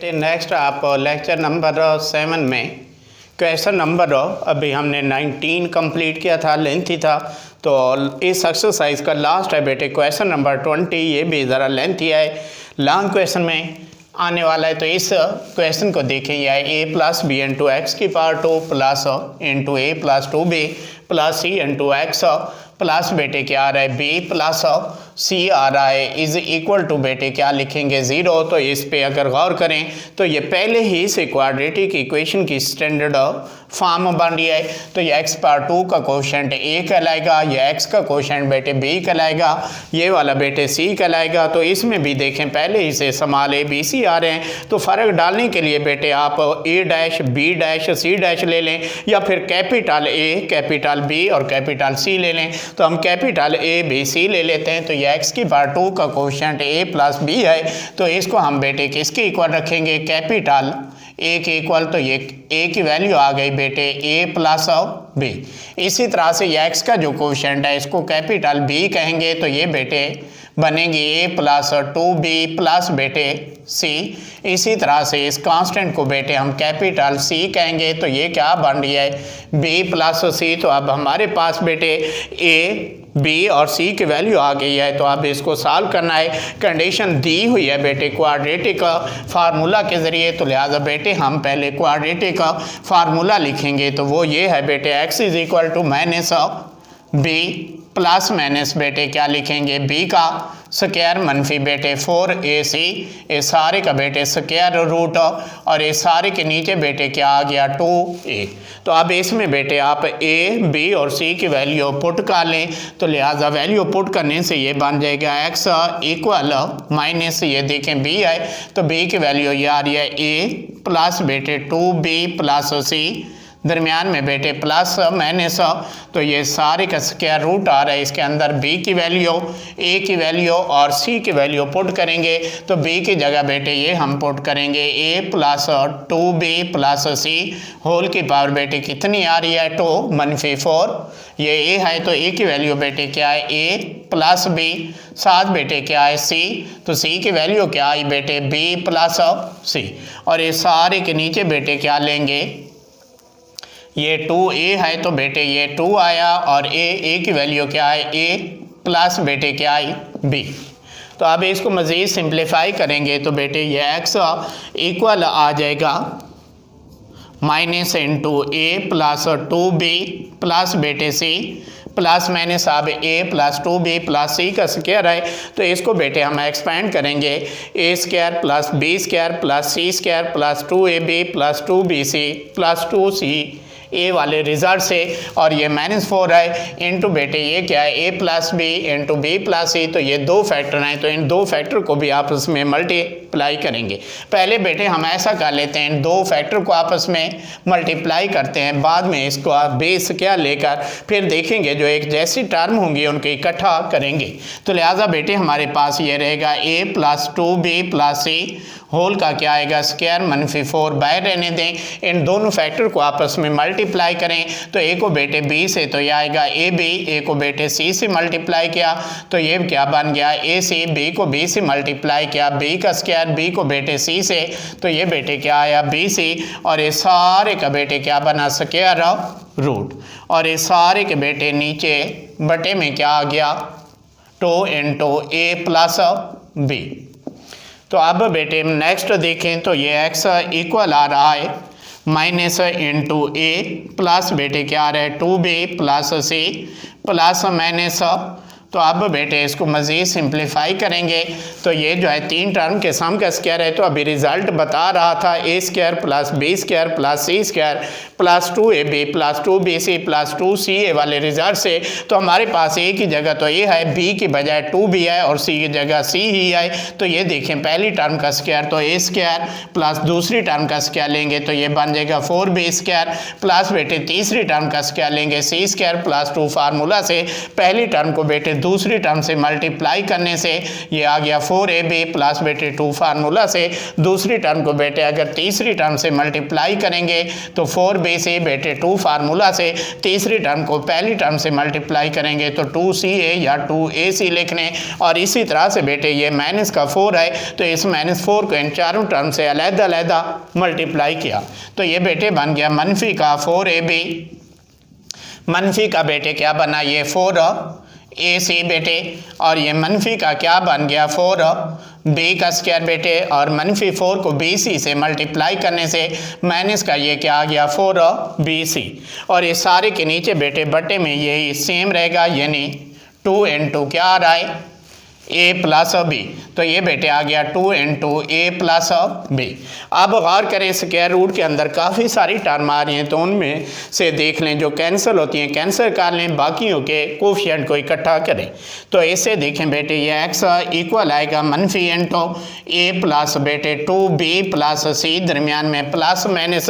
Next आप lecture number 7 में question number अभी हमने 19 कंप्लीट किया था, लेंथी था। तो इस एक्सरसाइज का लास्ट है बेटे क्वेश्चन नंबर 20। ये भी ज़रा लेंथी है, लॉन्ग क्वेश्चन में आने वाला है। तो इस क्वेश्चन को देखें, यह है a plus B into X की power 2 plus into A plus 2b plus C into X plus बेटे क्या आ रहा है b प्लस सी आ रहा है इज इक्वल टू बेटे क्या लिखेंगे 0। तो इस पे अगर गौर करें तो ये पहले ही से क्वाड्रेटिक इक्वेशन की स्टैंडर्ड फॉर्म बन रही है। तो ये x पावर 2 का कोशेंट a कहलाएगा, ये x का कोशेंट बेटे b कहलाएगा, ये वाला बेटे c कहलाएगा। तो इसमें भी देखें पहले ही से समाल a b c आ रहे हैं। तो फ़र्क डालने के लिए बेटे आप a dash b dash c dash ले लें, या फिर कैपिटल a कैपिटल b और कैपिटल c ले लें। तो हम कैपिटल a b c ले लेते हैं। तो ये x की पावर 2 का कोशेंट a प्लस b है, तो इसको हम बेटे किसके इक्वल रखेंगे, कैपिटल a के इक्वल। तो ये a की वैल्यू आ गई बेटे a प्लस b। इसी तरह से ये x का जो कोशेंट है इसको कैपिटल b कहेंगे, तो ये बेटे बनेगी a प्लस 2b प्लस बेटे c। इसी तरह से इस कांस्टेंट को बेटे हम कैपिटल c कहेंगे, तो ये क्या बन रही है b प्लस c। तो अब हमारे पास बेटे a b और c की वैल्यू आ गई है। तो अब इसको सॉल्व करना है, कंडीशन दी हुई है बेटे क्वाड्रेटिक फार्मूला के ज़रिए। तो लिहाजा बेटे हम पहले क्वाड्रेटिक फार्मूला लिखेंगे। तो वो ये है बेटे x is equal to minus b plus minus बेटे क्या लिखेंगे b का स्क्वायर मनफी बेटे 4ac, ये सारे का बेटे स्क्वायर रूट, और ये सारे के नीचे बेटे क्या आ गया 2a। तो अब इसमें बेटे आप a b और c की वैल्यू पुट कर लें। तो लिहाजा वैल्यू पुट करने से ये बन जाएगा x इक्वल माइनस ये देखें b है, तो b की वैल्यू ये आ रही है a प्लस बेटे 2b प्लस c, दरमियान में बेटे प्लस माइनस। तो ये सारे का स्क्वायर रूट आ रहा है, इसके अंदर b की वैल्यू a की वैल्यू और c की वैल्यू पुट करेंगे। तो b की जगह बेटे ये हम पुट करेंगे a plus 2b plus c whole की पावर बेटे कितनी आ रही है 2 मनफी 4। ये a है तो a की वैल्यू बेटे क्या है a प्लस b, साथ बेटे क्या है c, तो c की वैल्यू क्या आई बेटे b प्लस c। और ये सारे के नीचे बेटे क्या लेंगे, ये 2a है तो बेटे ये 2 आया, और a की वैल्यू क्या है a प्लस बेटे क्या आई b। तो अब इसको मज़ीद सिंप्लीफाई करेंगे तो बेटे ये x इक्वल आ जाएगा minus into a plus 2b plus बेटे c प्लस माइनस अब a plus 2b plus c का स्क्वायर है। तो इसको बेटे हम एक्सपेंड करेंगे a square plus b square plus c square plus 2ab plus 2bc plus 2c ए वाले रिजल्ट से, और ये -4 है इंटू बेटे ये क्या है a plus B into B plus C. तो ये दो फैक्टर हैं, तो इन दो फैक्टर को भी आपस में मल्टीप्लाई करेंगे। पहले बेटे हम ऐसा कर लेते हैं, दो फैक्टर को आपस में मल्टीप्लाई करते हैं, बाद में इसको आप बेस क्या लेकर फिर देखेंगे जो एक जैसी टर्म होंगी उनके इकट्ठा करेंगे। तो लिहाजा बेटे हमारे पास ये रहेगा a plus 2b plus c whole का क्या आएगा स्क्वायर मनफी 4 बाहर रहने दें, इन दोनों फैक्टर को आपस में मल्टीप्लाई करें। तो a को बेटे b से तो ये आएगा ab, a को बेटे c से मल्टीप्लाई किया तो ये क्या बन गया ac, b को b से मल्टीप्लाई किया b का स्क्वायर, b को बेटे c से तो ये बेटे क्या आया bc, और ये सारे का बेटे क्या बना स्क्वायर रूट, और ये सारे के बेटे नीचे बटे में क्या आ गया 2 इंटू a प्लस b। तो अब बेटे नेक्स्ट देखें तो ये x इक्वल आ रहा है माइनस इंटू a प्लस बेटे क्या आ रहा है 2b plus c plus minus. तो अब बेटे इसको मज़ीद सिंप्लीफाई करेंगे तो ये जो है तीन टर्म के सम का स्क्वायर है। तो अभी रिजल्ट बता रहा था a square plus b square plus c square plus 2ab plus 2bc plus 2ca वाले रिजल्ट से। तो हमारे पास a की जगह तो a है, b की बजाय 2b है और c की जगह c ही है। तो ये देखें पहली टर्म का स्क्वायर तो a स्क्वायर प्लस दूसरी टर्म का स्क्वायर लेंगे तो ये बन जाएगा 4b स्क्वायर प्लस बेटे तीसरी टर्म का स्क्वायर लेंगे c स्क्वायर प्लस 2 फार्मूला से पहली टर्म को बेटे दूसरी टर्म से मल्टीप्लाई करने से ये आ गया 4ab प्लस बेटे 2 फार्मूला से दूसरी टर्म को बेटे अगर तीसरी टर्म से मल्टीप्लाई करेंगे तो 4b से बेटे 2 फार्मूला से तीसरी टर्म को पहली टर्म से मल्टीप्लाई करेंगे तो 2ca या 2ac लिखने और इसी तरह से बेटे ये माइनस का 4 है तो इस -4 को इन चारों टर्म से अलग-अलग मल्टीप्लाई किया तो ये बेटे बन गया मनफी का 4ab मनफी का बेटे क्या बना ये 4ac बेटे और ये मनफी का क्या बन गया 4b का स्क्वायर बेटे और -4 को bc से मल्टीप्लाई करने से माइनस का ये क्या आ गया 4bc और ये सारे के नीचे बेटे बटे में यही सेम रहेगा यानी 2 into क्या आ रहा है a प्लस बी तो ये बेटे आ गया 2 into a प्लस बी। अब गौर करें स्क्वायर रूट के अंदर काफ़ी सारी टर्म आ रही हैं तो उनमें से देख लें जो कैंसिल होती हैं कैंसिल कर लें बाकियों के कोफिशिएंट को इकट्ठा करें तो इससे देखें बेटे ये x इक्वल आएगा मनफी इंटू a प्लस बेटे 2b प्लस c दरमियान में प्लस माइनस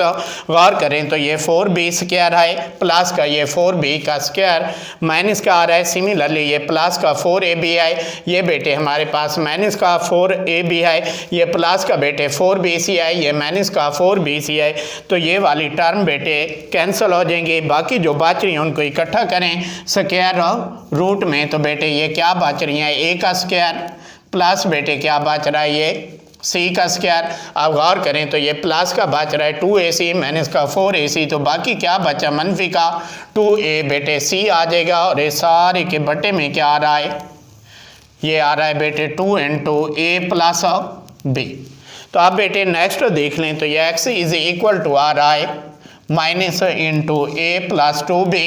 गौर करें तो ये 4b स्क्वायर है प्लस का ये 4b का स्क्वायर माइनस का आ रहा है सिमिलरली ये प्लस का 4ab है ये बेटे हमारे पास माइनस का 4ab है ये प्लस का बेटे 4bc है ये माइनस का 4bc है तो ये वाली टर्म बेटे कैंसिल हो जाएंगे बाकी जो बच रही हैं उनको इकट्ठा करें स्क्वायर रूट में तो बेटे ये क्या बच रही हैं a का स्क्वायर प्लस बेटे क्या बच रहा है ये c का स्क्वायर अब गौर करें तो ये प्लस का बच रहा है 2ac माइनस का 4ac तो बाकी क्या बचा मनफी का 2a बेटे c आ जाएगा और ये सारे के बटे में क्या आ रहा है ये आ रहा है बेटे 2 into a प्लस b तो आप बेटे नेक्स्ट देख लें तो ये x इज इक्वल टू आ रहा है minus into a plus 2b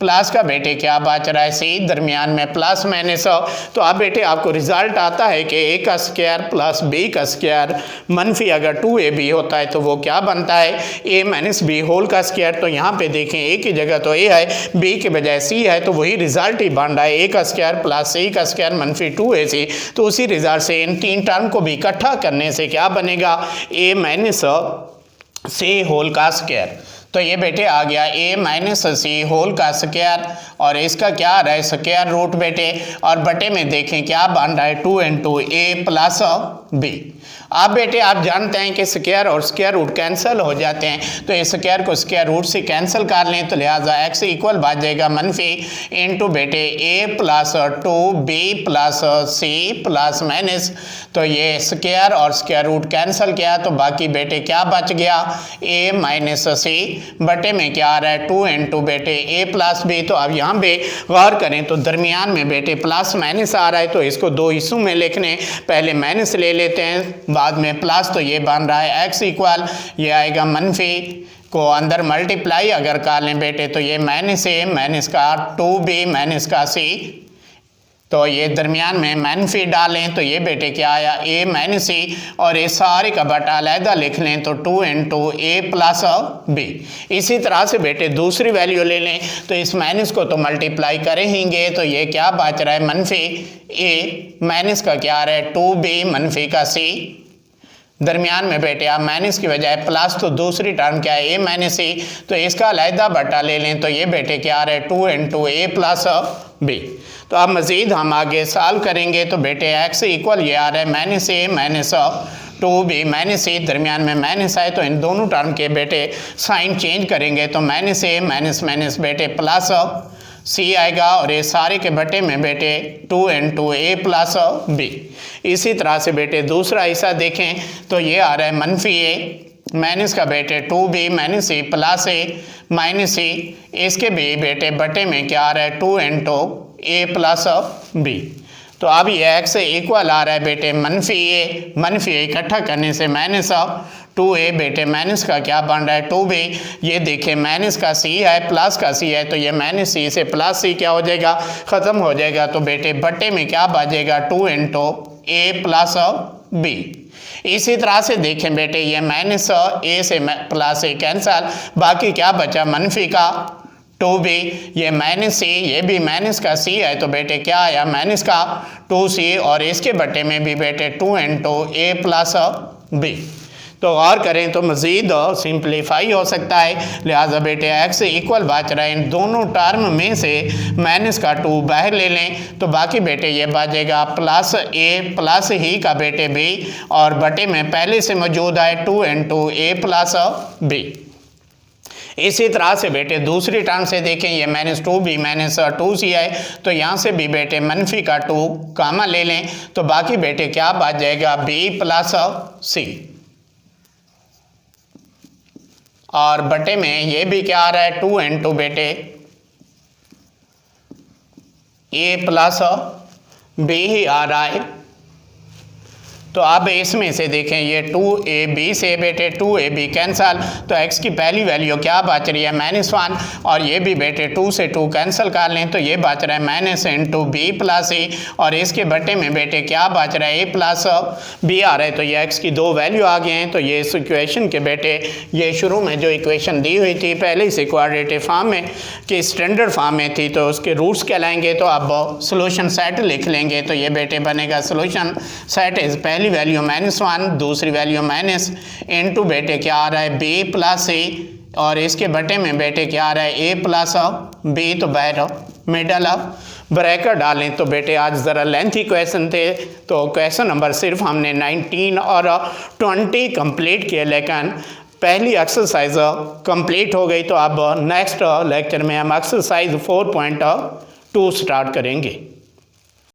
plus का बेटे क्या बच रहा है c दरमियान में प्लस माइनस तो अब बेटे आपको रिजल्ट आता है कि a का स्क्वायर प्लस b का स्क्वायर मनफी अगर 2ab होता है तो वो क्या बनता है a माइनस b होल का स्क्वायर तो यहाँ पे देखें a की जगह तो a है b के बजाय c है तो वही रिजल्ट ही बन रहा है a का स्क्वायर प्लस c का स्क्वायर मनफी 2ac तो उसी रिजल्ट से इन तीन टर्म को भी इकट्ठा करने से क्या बनेगा a माइनस c होल का स्क्वायर तो ये बेटे आ गया a माइनस सी होल का स्क्वायर और इसका क्या आ रहा है स्क्वायर रूट बेटे और बटे में देखें क्या बन रहा है 2 into a प्लस b अब बेटे आप जानते हैं कि स्क्वायर और स्क्वायर रूट कैंसिल हो जाते हैं तो इस स्क्वायर को स्क्वायर रूट से कैंसिल कर लें तो लिहाजा x इक्वल बच जाएगा मनफी इंटू बेटे a plus 2b plus c plus minus तो ये स्क्वायर और स्क्वायर रूट कैंसिल किया तो बाकी बेटे क्या बच गया a माइनस सी बटे में क्या आ रहा है 2 into बेटे a प्लस b तो अब यहाँ पे गौर करें तो दरमियान में बेटे प्लस माइनस आ रहा है तो इसको दो हिस्सों में लिखने पहले माइनस ले लेते हैं बाद में प्लस तो ये बन रहा है x इक्वल ये आएगा मनफी को अंदर मल्टीप्लाई अगर कर लें बेटे तो ये माइनस a माइनस का 2b माइनस का c तो ये दरमियान में मनफी डालें तो ये बेटे क्या आया a माइनस c और ये सारे का बटा अलहदा लिख लें तो 2 into a प्लस b इसी तरह से बेटे दूसरी वैल्यू ले लें तो इस माइनस को तो मल्टीप्लाई करेंगे तो ये क्या बच रहा है मनफी a माइनस का क्या आ रहा है 2b मनफी का c दरमियान में बेटे आप माइनस की बजाय प्लस तो दूसरी टर्म क्या है a माइनस c तो इसका अलहदा बटा ले लें तो ये बेटे क्या आ रहा है 2 into a प्लस b तो अब मज़ीद हम आगे सॉल्व करेंगे तो बेटे x इक्वल ये आ रहा है minus a minus 2b minus c दरमियान में माइनस आए तो इन दोनों टर्म के बेटे साइन चेंज करेंगे तो माइनस a माइनस माइनस बेटे प्लस c आएगा और ये सारे के बटे में बेटे 2 into a प्लस b इसी तरह से बेटे दूसरा हिस्सा देखें तो ये आ रहा है मनफी a माइनस का बेटे 2b minus c plus a minus c इसके भी बेटे बटे में क्या आ रहा है 2 into a प्लस b तो अब ये x इक्वल आ रहा है बेटे मनफी a इकट्ठा करने से माइनस 2a बेटे माइनस का क्या बन रहा है 2b ये देखें माइनस का c है प्लस का c है तो ये माइनस c से प्लस c क्या हो जाएगा ख़त्म हो जाएगा तो बेटे बटे में क्या बचेगा 2 into a प्लस b इसी तरह से देखें बेटे ये माइनस a से प्लस a कैंसल बाकी क्या बचा मनफी का 2b ये माइनस c ये भी माइनस का c है तो बेटे क्या आया माइनस का 2c और इसके बटे में भी बेटे 2 into a प्लस b तो और करें तो मज़ीद सिंप्लीफाई हो सकता है। लिहाजा बेटे x इक्वल बच रहा है, इन दोनों टर्म में से माइनस का 2 बाहर ले लें तो बाकी बेटे ये बचेगा प्लस a प्लस ही का बेटे b, और बटे में पहले से मौजूद है 2 इंटू a प्लस b। इसी तरह से बेटे दूसरी टर्म से देखें, ये -2b -2c है, तो यहाँ से भी बेटे मनफी का 2 कामा ले लें तो बाकी बेटे क्या बच जाएगा b प्लस c, और बटे में ये भी क्या आ रहा है 2 इंटू बेटे a प्लस b ही आ रहा है। तो अब इसमें से देखें ये 2ab से बेटे 2ab कैंसल, तो x की पहली वैल्यू क्या बच रही है -1, और ये भी बेटे 2 से 2 कैंसिल कर लें तो ये बच रहा है minus into b plus a, और इसके बटे में बेटे क्या बच रहा है a प्लस b आ रहा है। तो ये x की 2 वैल्यू आ गए हैं। तो ये इस इक्वेशन के बेटे ये शुरू में जो इक्वेशन दी हुई थी पहले से क्वाड्रेटिक फॉर्म में कि स्टैंडर्ड फॉर्म में थी, तो उसके रूट्स कहलाएंगे। तो अब सोल्यूशन सेट लिख लेंगे, तो ये बेटे बनेगा सोल्यूशन सेट इज पहली वैल्यू -1, दूसरी वैल्यू माइनस इंटू बेटे क्या आ रहा है b प्लस a, और इसके बटे में बेटे क्या आ रहा है a प्लस b, तो बाहर मिडल ब्रैकेट डालें। तो बेटे आज ज़रा लेंथी क्वेश्चन थे, तो क्वेश्चन नंबर सिर्फ हमने 19 और 20 कंप्लीट किए, लेकिन पहली एक्सरसाइज कंप्लीट हो गई। तो अब नेक्स्ट लेक्चर में हम एक्सरसाइज 4.2 स्टार्ट करेंगे।